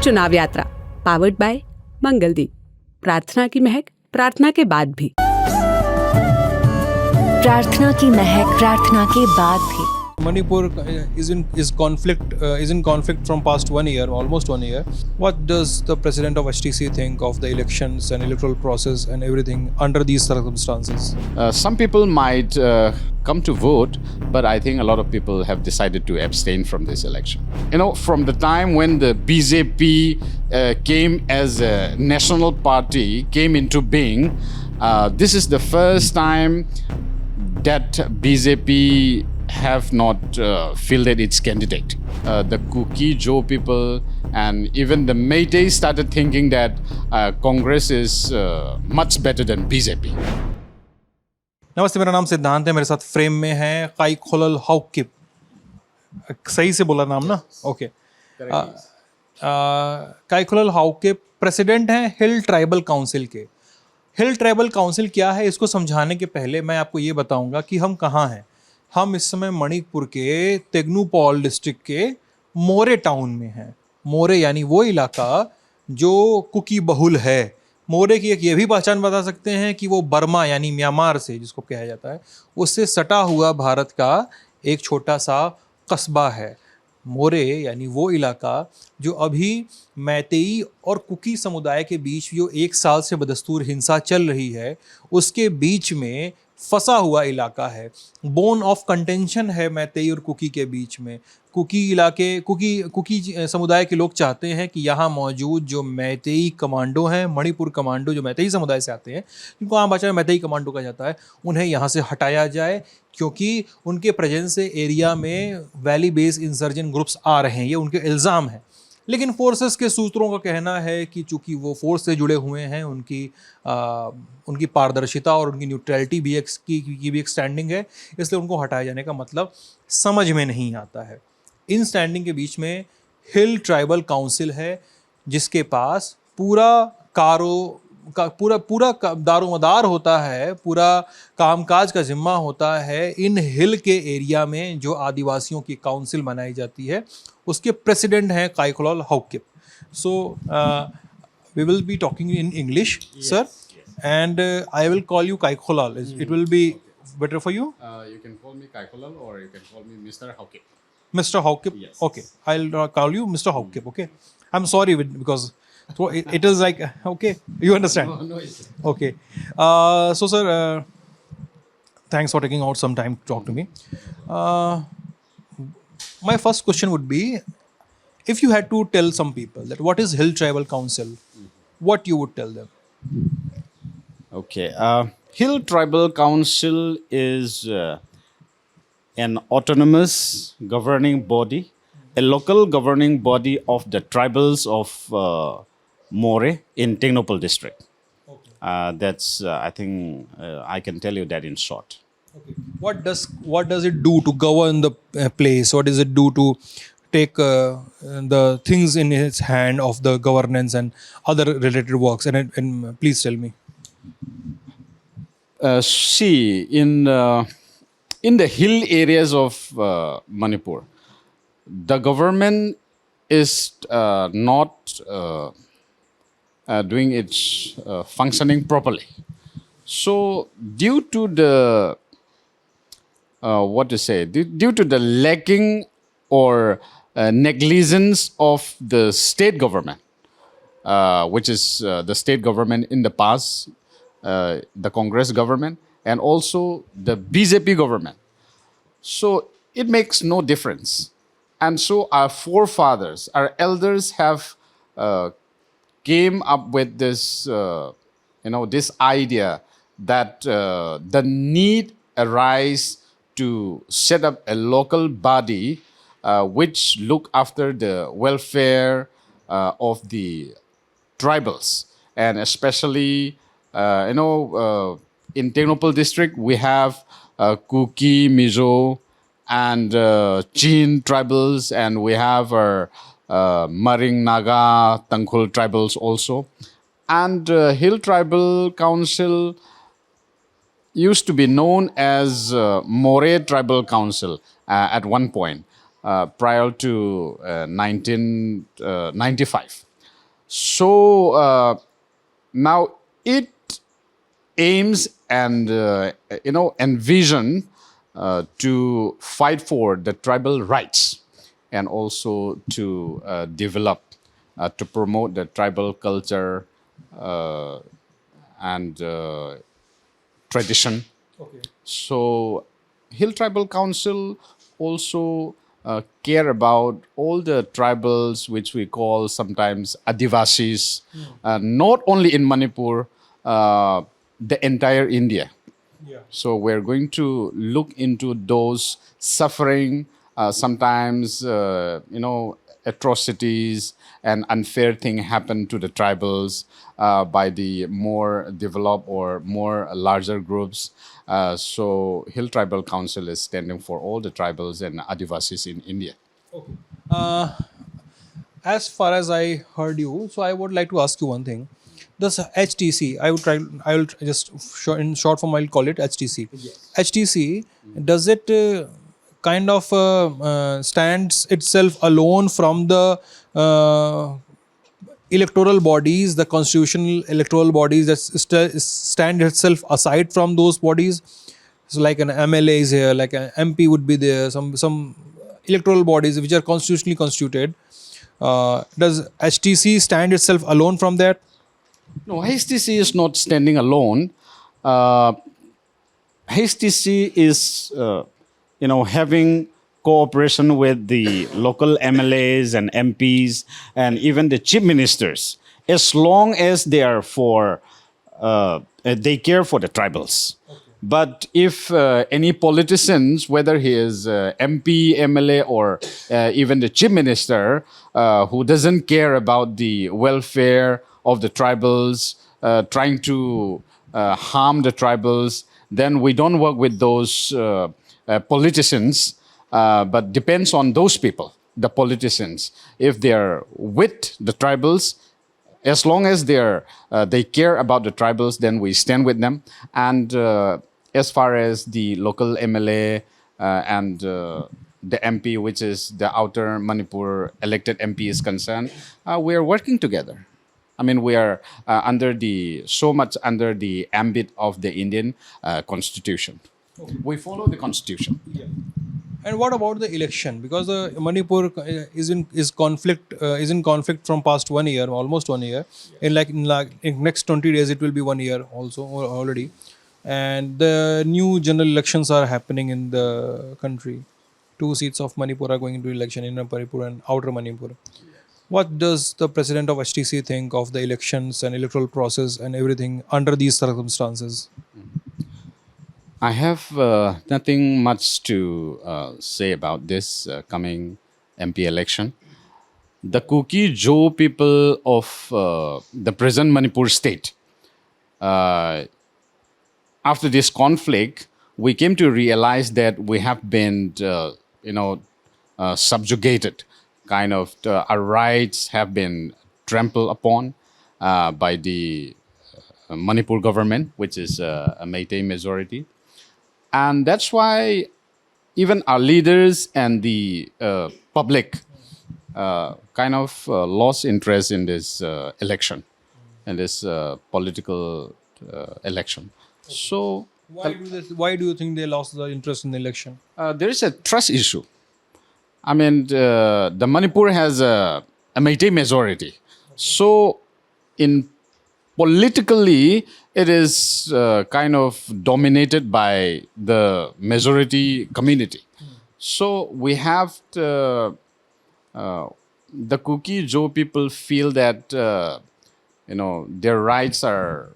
चुनाव यात्रा powered by Mangaldeep. प्रार्थना की महक प्रार्थना के बाद भी। प्रार्थना की महक प्रार्थना के बाद भी। Manipur is in conflict from past 1 year, almost 1 year. What does the president of HTC think of the elections and electoral process and everything under these circumstances? Some people might come to vote, but I think a lot of people have decided to abstain from this election. You know, from the time when the BJP came as a national party, came into being, this is the first time that BJP have not fielded its candidate. The Kuki Jo people and even the Meitei started thinking that Congress is much better than BJP. नमस्ते, मेरा नाम सिद्धांत है। मेरे साथ frame में है काइखोलल हाउकिप। सही से बोला नाम ना? ओके। काइखोलल हाउकिप प्रेसिडेंट हैं हिल ट्राइबल काउंसिल के। हिल ट्राइबल काउंसिल क्या है, इसको समझाने के पहले मैं आपको ये बताऊंगा कि हम कहाँ हैं। हम इस समय मणिपुर के तेगनूपॉल डिस्ट्रिक्ट के मोरे टाउन में हैं। मोरे यानी वो इलाका जो कुकी बहुल है। मोरे की एक ये भी पहचान बता सकते हैं कि वो बर्मा यानी म्यांमार से, जिसको कहा जाता है, उससे सटा हुआ भारत का एक छोटा सा कस्बा है। मोरे यानी वो इलाका जो अभी मैतेई और कुकी समुदाय के बीच जो 1 साल से बदस्तूर हिंसा चल रही है, उसके बीच में फंसा हुआ इलाका है। बोन ऑफ कंटेंशन है मैतेई और कुकी के बीच में। कुकी समुदाय के लोग चाहते हैं कि यहाँ मौजूद जो मैतेई कमांडो हैं, मणिपुर कमांडो जो मैतेई समुदाय से आते हैं, जिनको आम भाषा में मैतेई कमांडो कहा जाता है, उन्हें यहाँ से हटाया जाए, क्योंकि उनके प्रेजेंस से एरिया में वैली बेस्ड इंसर्जेंट ग्रुप्स आ रहे हैं। ये उनके इल्ज़ाम है। लेकिन फोर्सेस के सूत्रों का कहना है कि चूंकि वो फोर्स से जुड़े हुए हैं, उनकी पारदर्शिता और उनकी न्यूट्रलिटी भी एक स्टैंडिंग है, इसलिए उनको हटाए जाने का मतलब समझ में नहीं आता है। इन स्टैंडिंग के बीच में हिल ट्राइबल काउंसिल है, जिसके पास पूरा दारोमदार होता है, पूरा कामकाज का जिम्मा होता है इन हिल के एरिया में जो आदिवासियों की काउंसिल बनाई जाती है। उसके प्रेसिडेंट हैं Kaikhohlal Haokip. So we will be talking in English, sir, and I will call you Kaikholal. It will be better for you? You can call me Kaikholal or you can call me Mr. Haukip. Mr. Haukip? Yes. Okay. I'll call you Mr. Haukip, okay? I'm sorry because it is like, okay, you understand? No. Okay. So, sir, thanks for taking out some time to talk to me. My first question would be, if you had to tell some people that what is Hill Tribal Council, what you would tell them? Okay. Hill Tribal Council is an autonomous governing body, a local governing body of the tribals of More in Tegnopal district. Okay. That's, I think, I can tell you that in short. Okay. What does it do to govern the place? What does it do to take the things in its hand of the governance and other related works? And please tell me. See, in the hill areas of Manipur, the government is not doing its functioning properly. So, due to the due to the lacking or negligence of the state government, which is the state government in the past, the Congress government, and also the BJP government. So it makes no difference. And so our forefathers, our elders have came up with this, this idea that the need arise to set up a local body which look after the welfare of the tribals, and especially in Tegnopal district we have Kuki, Mizo, and Chin tribals, and we have our Maring, Naga, Tangkhul tribals also. And Hill Tribal Council used to be known as More Tribal Council at one point prior to 1995. So now it aims and envision to fight for the tribal rights and also to develop, to promote the tribal culture and tradition. Okay. So Hill Tribal Council also care about all the tribals which we call sometimes Adivasis, not only in Manipur, the entire India. Yeah. So we're going to look into those suffering, sometimes atrocities and unfair thing happen to the tribals by the more developed or more larger groups. So Hill Tribal Council is standing for all the tribals and Adivasis in India. Okay. As far as I heard you, so I would like to ask you one thing. This HTC, I will just in short form I'll call it HTC. Yes. HTC, does it kind of stands itself alone from the electoral bodies, the constitutional electoral bodies that stand itself aside from those bodies? So like an MLA is here, like an MP would be there, some electoral bodies which are constitutionally constituted. Does HTC stand itself alone from that? No, HTC is not standing alone. HTC is, having cooperation with the local MLAs and MPs and even the chief ministers, as long as they are they care for the tribals. Okay. But if any politicians, whether he is MP, MLA, or even the chief minister, who doesn't care about the welfare of the tribals, trying to harm the tribals, then we don't work with those politicians, but depends on those people, the politicians. If they're with the tribals, as long as they care about the tribals, then we stand with them. And as far as the local MLA and the MP, which is the outer Manipur elected MP is concerned, we are working together. I mean, we are so much under the ambit of the Indian Constitution. Okay. We follow the Constitution. Yeah. And what about the election? Because the Manipur is in conflict from past 1 year, almost 1 year. Yeah. In next 20 days, it will be 1 year also already. And the new general elections are happening in the country. 2 seats of Manipur are going into election, in Manipur and outer Manipur. What does the president of HTC think of the elections and electoral process and everything under these circumstances? I have nothing much to say about this coming MP election. The Kuki Jo people of the present Manipur state, after this conflict, we came to realize that we have been, subjugated. Kind of our rights have been trampled upon by the Manipur government, which is a Meitei majority. And that's why even our leaders and the public kind of lost interest in this election, in this political election. So why do you think they lost the interest in the election? There is a trust issue. I mean, the Manipur has a Meitei majority. So politically, it is kind of dominated by the majority community. So we have the Kuki Jo people feel that their rights are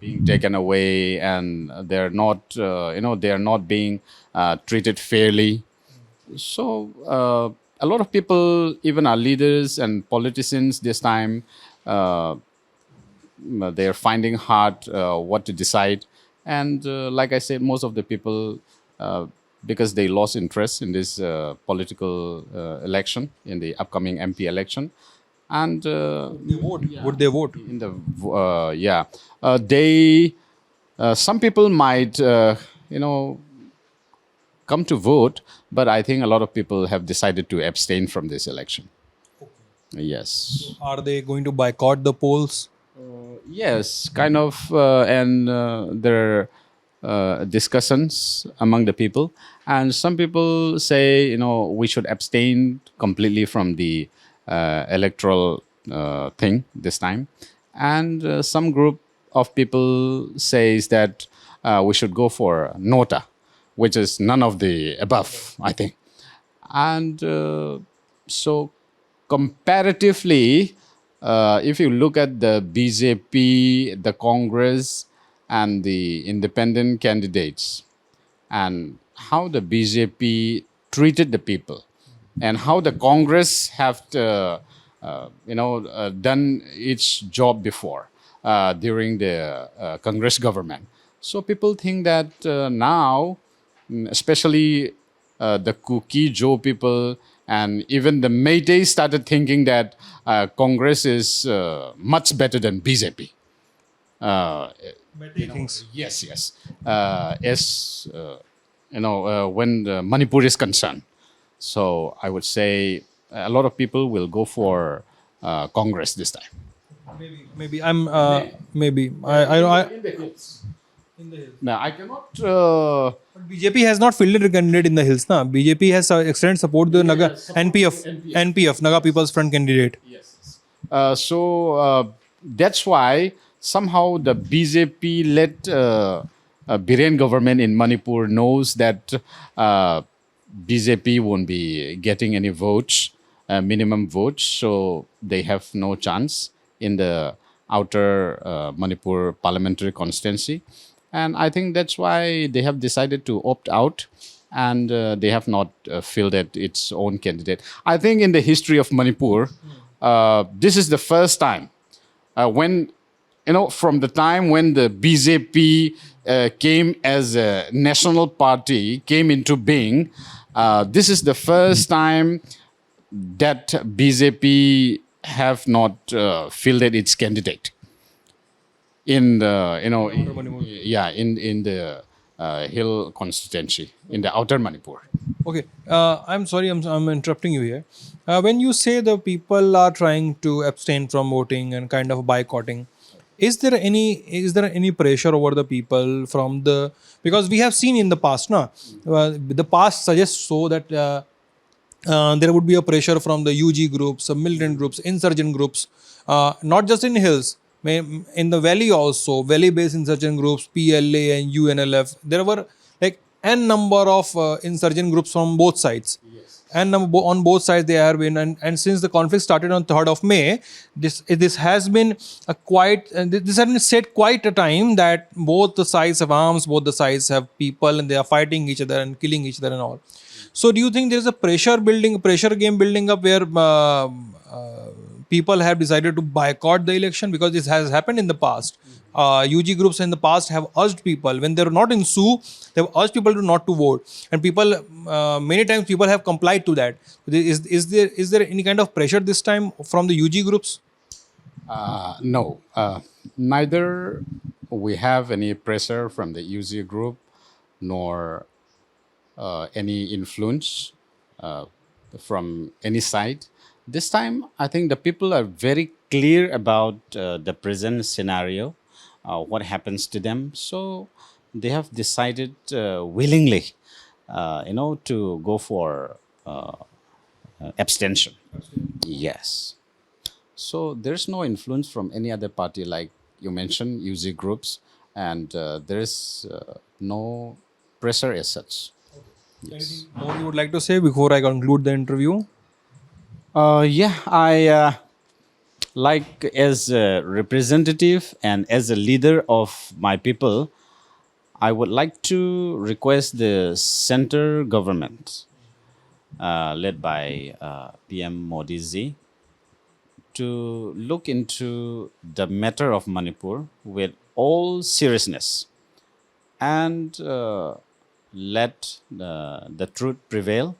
being taken away, and they're not being treated fairly. So a lot of people, even our leaders and politicians this time, they're finding hard what to decide. And like I said, most of the people, because they lost interest in this political election, in the upcoming MP election, and they vote. Yeah. Would they vote? In the some people might come to vote, but I think a lot of people have decided to abstain from this election. Okay. Yes. Are they going to boycott the polls? Yes, kind of, and there are discussions among the people, and some people say, we should abstain completely from the electoral thing this time, and some group of people says that we should go for nota, which is none of the above, I think. And so, comparatively, if you look at the BJP, the Congress, and the independent candidates, and how the BJP treated the people, and how the Congress have done its job before during the Congress government. So people think that now, especially the Kuki Joe people and even the Meitei started thinking that Congress is much better than BJP. Things. Yes, yes. As when Manipur is concerned, so I would say a lot of people will go for Congress this time. Maybe I'm maybe I Now I cannot. But BJP has not fielded a candidate in the hills. Na BJP has extended support the Naga NPF Naga People's Front candidate. Yes. So that's why somehow the BJP-led Biren government in Manipur knows that BJP won't be getting any votes, minimum votes, so they have no chance in the outer Manipur parliamentary constituency. And I think that's why they have decided to opt out, and they have not fielded its own candidate. I think in the history of Manipur, this is the first time when, from the time when the BJP came as a national party, came into being, this is the first time that BJP have not fielded its candidate in the in the hill constituency in the outer Manipur. Okay, I'm sorry, I'm interrupting you here. When you say the people are trying to abstain from voting and kind of boycotting, is there any pressure over the people from the, because we have seen in the past, the past suggests so that there would be a pressure from the UG groups, militant groups, insurgent groups, not just in hills, in the valley also, valley-based insurgent groups, PLA and UNLF. There were like n number of insurgent groups from both sides. And on both sides they have been, and since the conflict started on 3rd of May, this has been a quite, this has been set quite a time that both the sides have arms, both the sides have people, and they are fighting each other and killing each other and all. So do you think there is a pressure game building up where people have decided to boycott the election, because this has happened in the past? UG groups in the past have urged people, when they were not in SU, they have urged people to not to vote, and people many times people have complied to that. Is there any kind of pressure this time from the UG groups? No, neither we have any pressure from the UG group, nor any influence from any side. This time, I think the people are very clear about the present scenario, what happens to them. So they have decided willingly, to go for abstention. Yes. So there's no influence from any other party, like you mentioned, UG groups, and there is no pressure as such. Anything more you would like to say before I conclude the interview? I like, as a representative and as a leader of my people, I would like to request the center government, led by PM Modi ji, to look into the matter of Manipur with all seriousness, and let the truth prevail,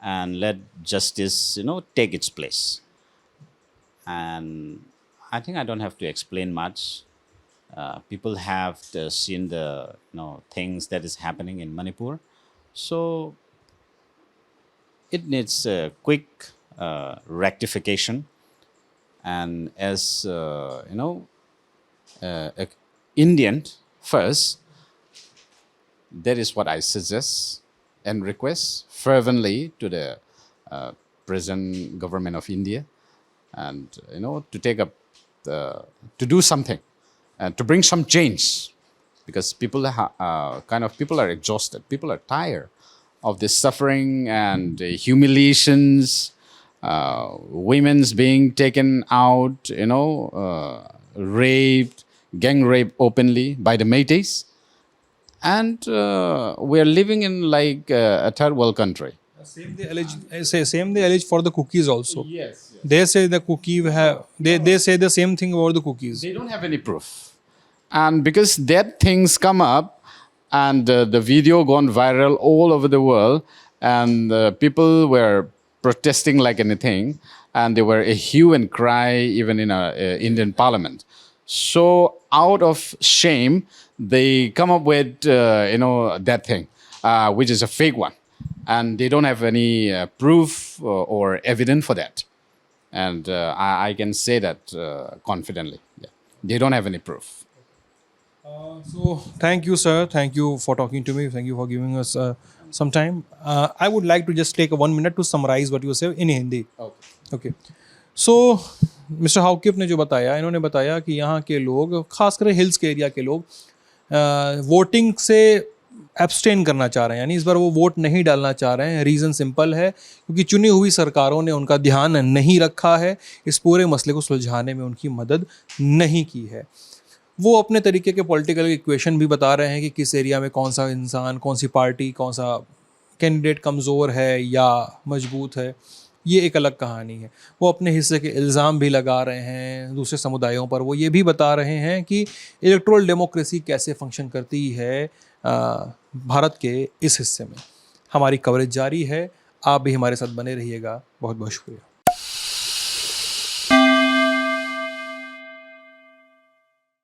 and let justice, take its place. And I think I don't have to explain much. People have seen the things that is happening in Manipur, so it needs a quick rectification, And as a Indian first, that is what I suggest and request fervently to the present government of India, and to take up to do something and to bring some change, because people are exhausted, people are tired of this suffering and humiliations, women's being taken out, raped, gang rape openly by the Métis, and we are living in like a third world country. Same they allege for the cookies also. Yes. They say the cookie have they say the same thing about the cookies. They don't have any proof. And because that things come up and the video gone viral all over the world, and people were protesting like anything, and there were a hue and cry even in our Indian parliament. So out of shame, they come up with that thing, which is a fake one, and they don't have any proof or evidence for that. And I can say that confidently. Yeah. They don't have any proof. So thank you, sir. Thank you for talking to me. Thank you for giving us some time. I would like to just take 1 minute to summarize what you say in Hindi. Okay. So mister Haokip ने जो बताया, इन्होंने बताया कि यहाँ के लोग, खासकर हिल्स के एरिया के लोग, वोटिंग से एब्सटेन करना चाह रहे हैं, यानी इस बार वो वोट नहीं डालना चाह रहे हैं। रीज़न सिंपल है, क्योंकि चुनी हुई सरकारों ने उनका ध्यान नहीं रखा है, इस पूरे मसले को सुलझाने में उनकी मदद नहीं की है। वो अपने तरीके के पॉलिटिकल इक्वेशन भी बता रहे हैं कि किस एरिया में कौन सा इंसान, कौन सी पार्टी, कौन सा कैंडिडेट कमज़ोर है या मजबूत है, ये एक अलग कहानी है। वो अपने हिस्से के इल्ज़ाम भी लगा रहे हैं दूसरे समुदायों पर। वो ये भी बता रहे हैं कि इलेक्टोरल डेमोक्रेसी कैसे फंक्शन करती है भारत के इस हिस्से में। हमारी कवरेज जारी है, आप भी हमारे साथ बने रहिएगा। बहुत बहुत शुक्रिया।